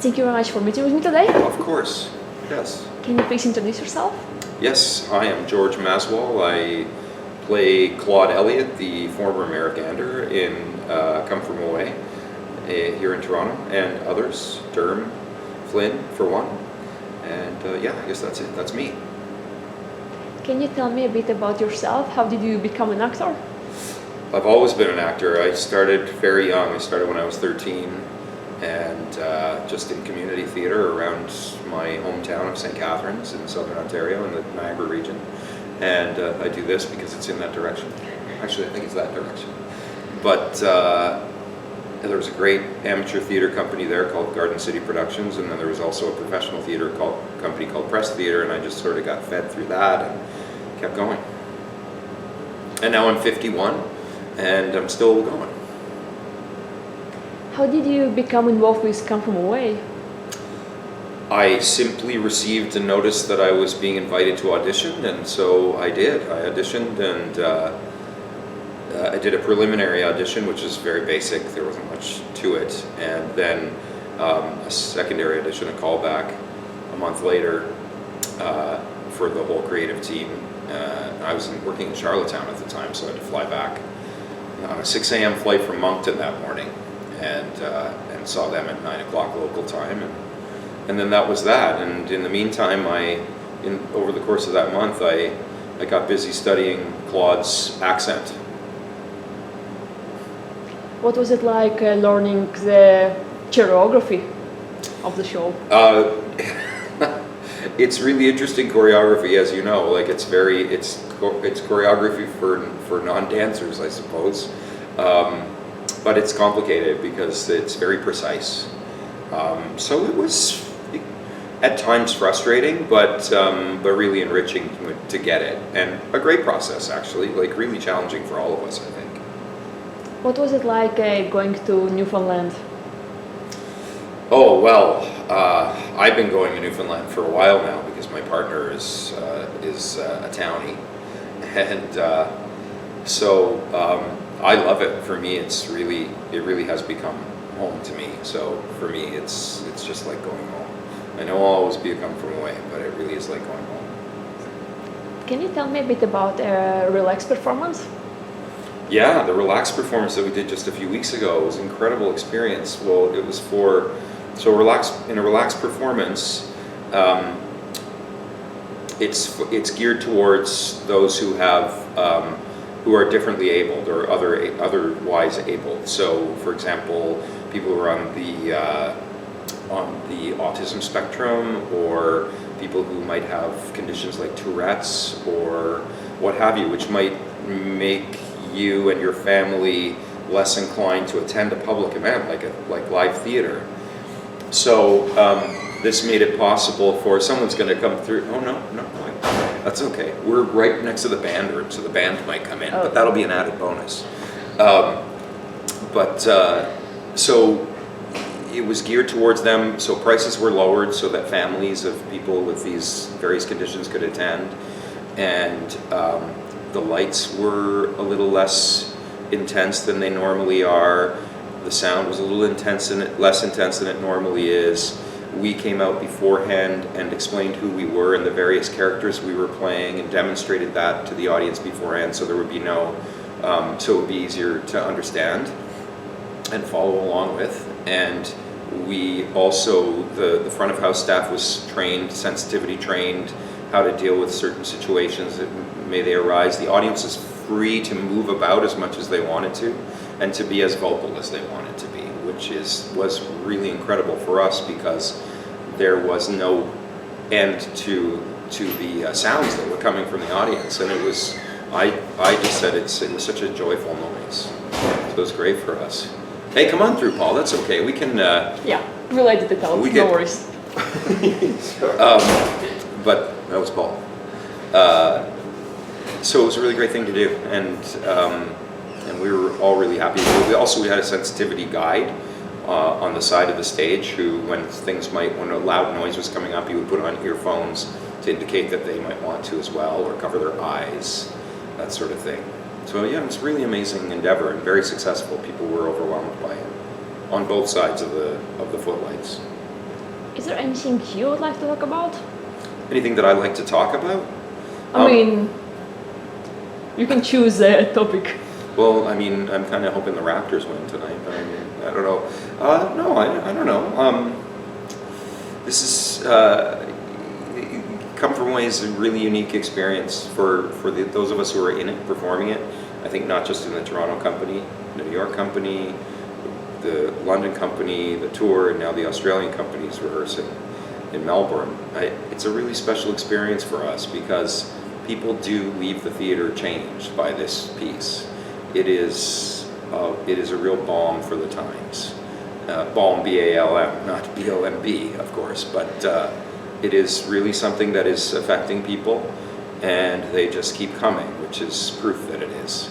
Thank you very much for meeting with me today. Of course, yes. Can you please introduce yourself? Yes, I am George Masswohl. I play Claude Elliott, the former Amerikaner in Come From Away here in Toronto, and others, Derm, Flynn for one, and yeah, I guess that's it, that's me. Can you tell me a bit about yourself? How did you become an actor? I've always been an actor. I started very young. I started when I was 13 and just in community theatre around my hometown of St. Catharines in southern Ontario in the Niagara region. And I do this because it's in that direction. Actually, I think it's that direction. But there was a great amateur theatre company there called Garden City Productions, and then there was also a professional theatre company called Press Theatre, and I just sort of got fed through that and kept going. And now I'm 51, and I'm still going. How did you become involved with Come From Away? I simply received a notice that I was being invited to audition, and so I did. I auditioned, and I did a preliminary audition, which is very basic. There wasn't much to it. And then a secondary audition, a callback a month later for the whole creative team. I was working in Charlottetown at the time, so I had to fly back on a 6 a.m. flight from Moncton that morning, and saw them at 9 o'clock local time, and then that was that. And in the meantime, over the course of that month, I got busy studying Claude's accent. What was it like learning the choreography of the show? It's really interesting choreography, as you know. Like it's choreography for non-dancers, I suppose. But it's complicated because it's very precise. So it was at times frustrating, but really enriching to get it, and a great process actually. Like really challenging for all of us, I think. What was it like going to Newfoundland? Oh well, I've been going to Newfoundland for a while now because my partner is a townie, and so I love it. For me, it really has become home to me. So for me, it's just like going home. I know I'll always be a Come From Away, but it really is like going home. Can you tell me a bit about a relaxed performance? Yeah, the relaxed performance that we did just a few weeks ago was an incredible experience. Well, it was in a relaxed performance. It's geared towards those who are differently abled or otherwise abled. So, for example, people who are on the autism spectrum, or people who might have conditions like Tourette's or what have you, which might make you and your family less inclined to attend a public event like live theater. So this made it possible for someone's going to come through. Oh no, that's okay. We're right next to the band room, so the band might come in, but that'll be an added bonus. So it was geared towards them. So prices were lowered so that families of people with these various conditions could attend, and the lights were a little less intense than they normally are. The sound was a little less intense than it normally is. We came out beforehand and explained who we were and the various characters we were playing, and demonstrated that to the audience beforehand, so there would be so it would be easier to understand and follow along with. And we also, the front of house staff was trained, sensitivity trained, how to deal with certain situations that may they arise. The audience is free to move about as much as they wanted to, and to be as vocal as they wanted to be, which was really incredible for us because there was no end to the sounds that were coming from the audience, and it was. I just said it was such a joyful noise. So it was great for us. Hey, come on through, Paul. That's okay. We can. Yeah, related to tell. No worries. But that was Paul. So it was a really great thing to do, and we were all really happy. We had a sensitivity guide on the side of the stage who, when a loud noise was coming up, he would put on earphones to indicate that they might want to as well, or cover their eyes, that sort of thing. So yeah, it was a really amazing endeavor and very successful. People were overwhelmed by it on both sides of the footlights. Is there anything you would like to talk about? Anything that I like to talk about? I mean, you can choose a topic. Well, I mean, I'm kind of hoping the Raptors win tonight, but I mean, I don't know. No, I don't know. This is Come From Away is a really unique experience for those of us who are in it, performing it. I think not just in the Toronto company, the New York company, the London company, the tour, and now the Australian company is rehearsing in Melbourne. It's a really special experience for us because people do leave the theater changed by this piece. It is a real balm for the times. Balm, B-A-L-M, not B-O-M-B, of course, but it is really something that is affecting people, and they just keep coming, which is proof that it is.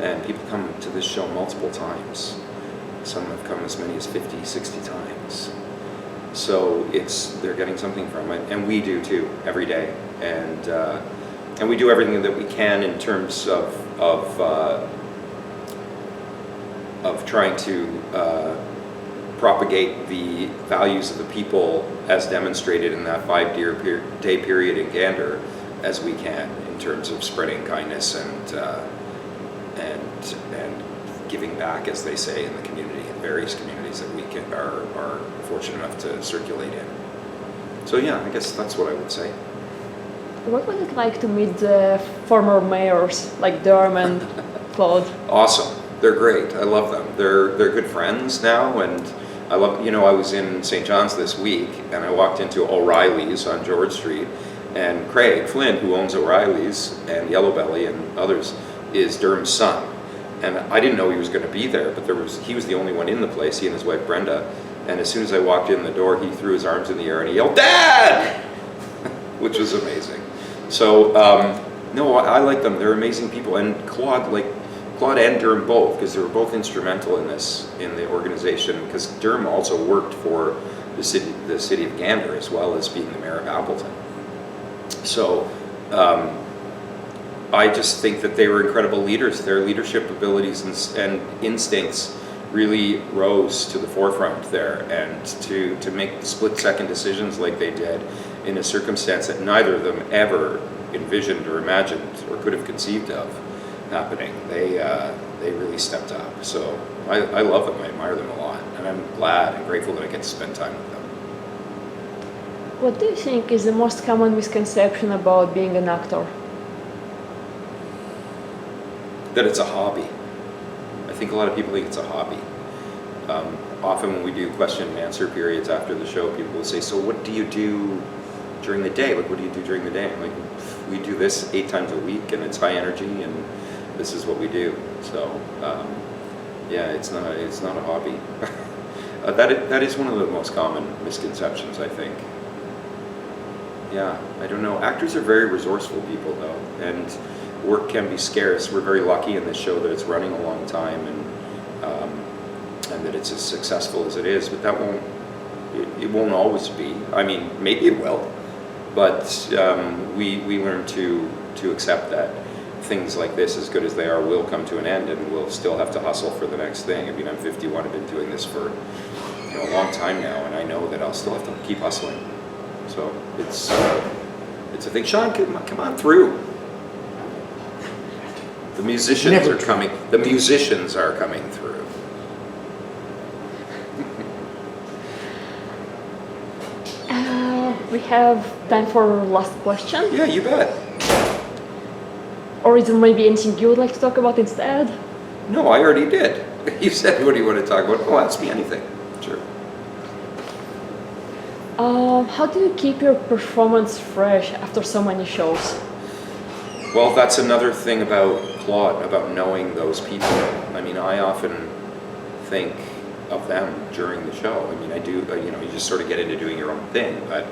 And people come to this show multiple times. Some have come as many as 50, 60 times. So they're getting something from it, and we do too, every day. And we do everything that we can in terms of trying to propagate the values of the people as demonstrated in that 5-day period in Gander as we can, in terms of spreading kindness and giving back, as they say, in the community, in various communities that we are fortunate enough to circulate in. So yeah, I guess that's what I would say. What was it like to meet the former mayors like Durham and Claude? Awesome. They're great. I love them. They're good friends now, and I love. I was in St. John's this week, and I walked into O'Reilly's on George Street, and Craig Flynn, who owns O'Reilly's and Yellow Belly and others, is Durham's son. And I didn't know he was going to be there, but he was the only one in the place. He and his wife Brenda. And as soon as I walked in the door, he threw his arms in the air and he yelled, "Dad!" which was amazing. So no, I like them. They're amazing people, and Claude and Durham both, because they were both instrumental in the organization. Because Durham also worked for the city of Gander, as well as being the mayor of Appleton. So I just think that they were incredible leaders. Their leadership abilities and instincts really rose to the forefront there, and to make split-second decisions like they did in a circumstance that neither of them ever envisioned or imagined or could have conceived of happening. They really stepped up. So I love them. I admire them a lot, and I'm glad and grateful that I get to spend time with them. What do you think is the most common misconception about being an actor? That it's a hobby. I think a lot of people think it's a hobby. Often when we do question and answer periods after the show, people will say, "So what do you do during the day? Like, what do you do during the day?" I'm like, "We do this 8 times a week, and it's high energy, and this is what we do." So, yeah, it's not a hobby. That is one of the most common misconceptions, I think. Yeah, I don't know. Actors are very resourceful people, though, and work can be scarce. We're very lucky in this show that it's running a long time, and that it's as successful as it is. But it won't always be. I mean, maybe it will, but we learn to accept that things like this, as good as they are, will come to an end, and we'll still have to hustle for the next thing. I mean, I'm 51. I've been doing this for a long time now, and I know that I'll still have to keep hustling. So it's a thing. Sean, come on through. The musicians are coming. The musicians are coming through. We have time for last question. Yeah, you bet. Or is there maybe anything you would like to talk about instead? No, I already did. You said, "What do you want to talk about?" Oh, ask me anything. Sure. How do you keep your performance fresh after so many shows? Well, that's another thing about Claude, about knowing those people. I mean, I often think of them during the show. I mean, I do, you just sort of get into doing your own thing, but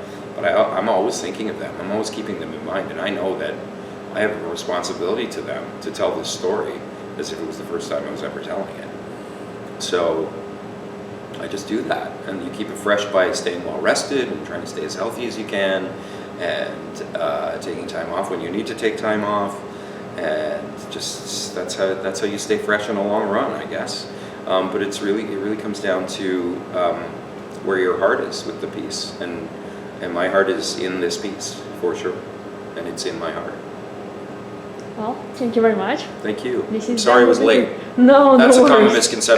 I'm always thinking of them. I'm always keeping them in mind, and I know that I have a responsibility to them to tell this story as if it was the first time I was ever telling it. So I just do that, and you keep it fresh by staying well rested and trying to stay as healthy as you can, and taking time off when you need to take time off, and just that's how you stay fresh in the long run, I guess. But it really comes down to where your heart is with the piece, and my heart is in this piece for sure, and it's in my heart. Well, thank you very much. Thank you. This I'm is sorry I was late. No, That's no a common worries. misconception.